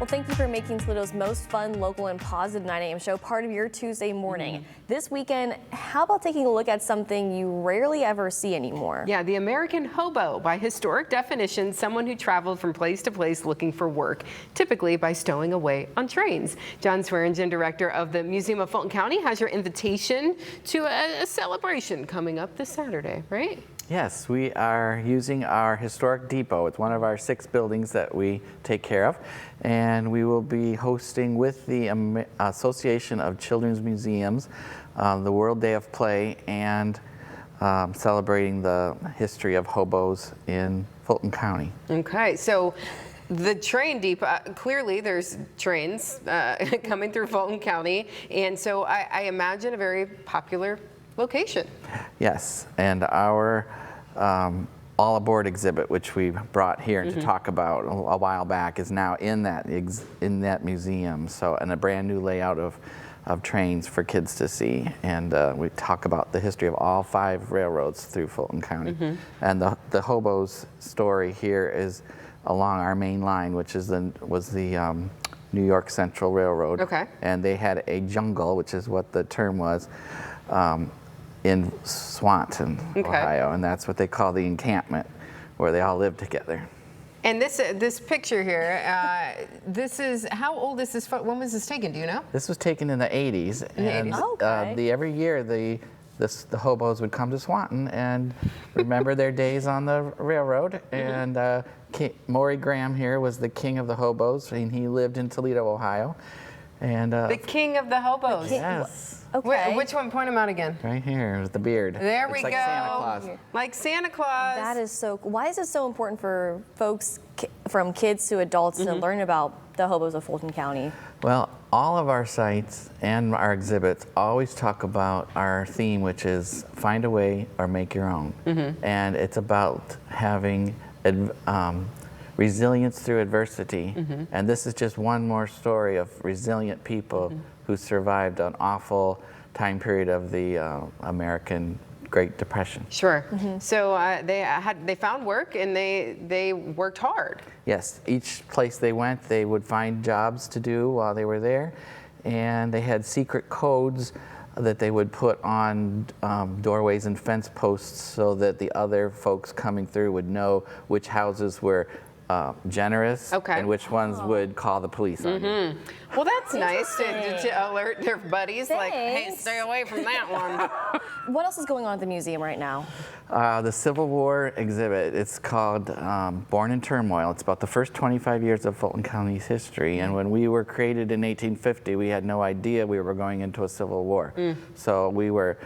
Well, thank you for making Toledo's most fun, local, and positive 9 a.m. show part of your Tuesday morning. This weekend, how about taking a look at something you rarely ever see anymore? Yeah, the American hobo. By historic definition, someone who traveled from place to place looking for work, typically by stowing away on trains. John Swearingen, director of the Museum of Fulton County, has your invitation to a celebration coming up this Saturday, right? Yes, we are using our historic depot. It's one of our 6 buildings that we take care of, and we will be hosting with the Association of Children's Museums the World Day of Play and celebrating the history of hobos in Fulton County. Okay, so the train depot, clearly there's trains coming through Fulton County, and so I imagine a very popular location. Yes, and our all aboard exhibit, which we brought here to talk about a while back, is now in that museum. So, and a brand new layout of trains for kids to see, and we talk about the history of all 5 railroads through Fulton County. And the Hobo's story here is along our main line, which is was the New York Central Railroad. Okay. And they had a jungle, which is what the term was, in Swanton, Ohio, and that's what they call the encampment, where they all lived together. And this picture here, this is, how old is this? When was this taken? Do you know? This was taken in the 80s. In the and 80s. Okay. every year the hobos would come to Swanton and remember their days on the railroad. And Maury Graham here was the king of the hobos, and he lived in Toledo, Ohio. And The king of the hobos. yes. Okay. Which one? Point him out again. Right here with the beard. There we it's like go. Santa Claus. Like Santa Claus. That is so cool. Why is it so important for folks from kids to adults to learn about the hobos of Fulton County? Well, all of our sites and our exhibits always talk about our theme, which is find a way or make your own. And it's about having resilience through adversity. And this is just one more story of resilient people who survived an awful time period of the American Great Depression. Sure. So they found work, and they worked hard. Yes, each place they went, they would find jobs to do while they were there, and they had secret codes that they would put on doorways and fence posts so that the other folks coming through would know which houses were generous and which ones would call the police on you. Well, that's nice to alert their buddies, like, hey, Thanks. stay away from that one. What else is going on at the museum right now? The Civil War exhibit, it's called Born in Turmoil. It's about the first 25 years of Fulton County's history. And when we were created in 1850, we had no idea we were going into a civil war. So we were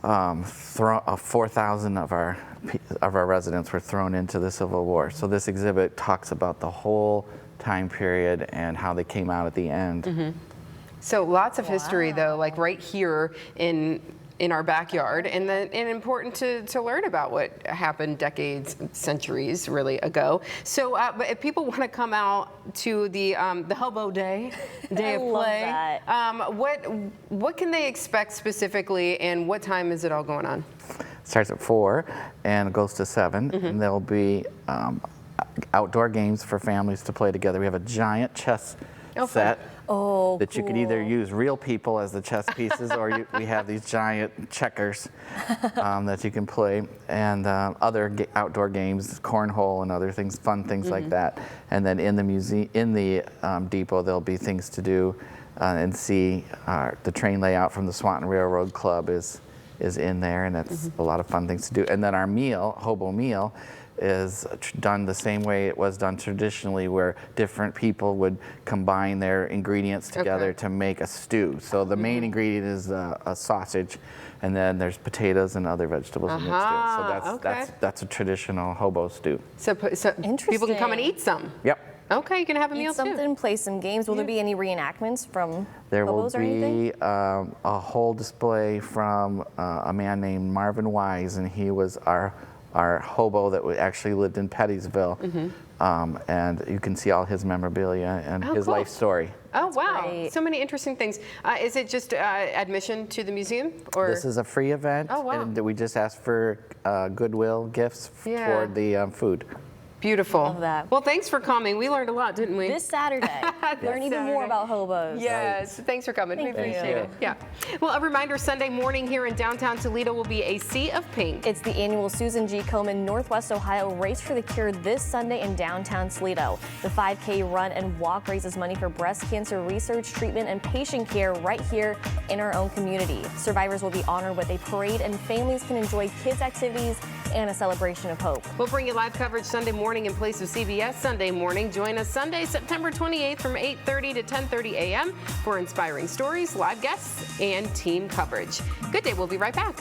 4,000 of our residents were thrown into the Civil War. So this exhibit talks about the whole time period and how they came out at the end. So lots of history, though, like right here in our backyard, and important to learn about what happened decades, centuries, really ago. So, but if people want to come out to the Hobo Day of Play, what can they expect specifically, and what time is it all going on? Starts at 4 and goes to 7, and there'll be outdoor games for families to play together. We have a giant chess set. That you could either use real people as the chess pieces, or we have these giant checkers that you can play, and other outdoor games, cornhole and other things, fun things like that. And then in the museum, in the depot, there'll be things to do and see. The train layout from the Swanton Railroad Club is in there, and that's a lot of fun things to do. And then our meal, Hobo meal, is done the same way it was done traditionally, where different people would combine their ingredients together to make a stew. So the main ingredient is a sausage, and then there's potatoes and other vegetables in the stew. So that's a traditional hobo stew. So people can come and eat some. Yep. Okay, you can have a meal Eat something, play some games. Will there be any reenactments from There will hobos or anything? be a whole display from a man named Marvin Wise, and he was our hobo that actually lived in Pettysville. And you can see all his memorabilia and his life story. Oh, wow. great. So many interesting things. Is it just admission to the museum? Or This is a free event, Oh, wow. and we just ask for goodwill gifts for the food. Beautiful. Love that. Well, thanks for coming. We learned a lot, didn't we? This Saturday, learn even more about hobos. Yes, thanks for coming. We appreciate it. Yeah. Well, a reminder, Sunday morning here in downtown Toledo will be a Sea of Pink. It's the annual Susan G. Komen Northwest Ohio Race for the Cure this Sunday in downtown Toledo. The 5K run and walk raises money for breast cancer research, treatment, and patient care right here in our own community. Survivors will be honored with a parade, and families can enjoy kids' activities and a celebration of hope. We'll bring you live coverage Sunday morning in place of CBS Sunday Morning. Join us Sunday, September 28th from 8:30 to 10:30 a.m. for inspiring stories, live guests, and team coverage. Good day. We'll be right back.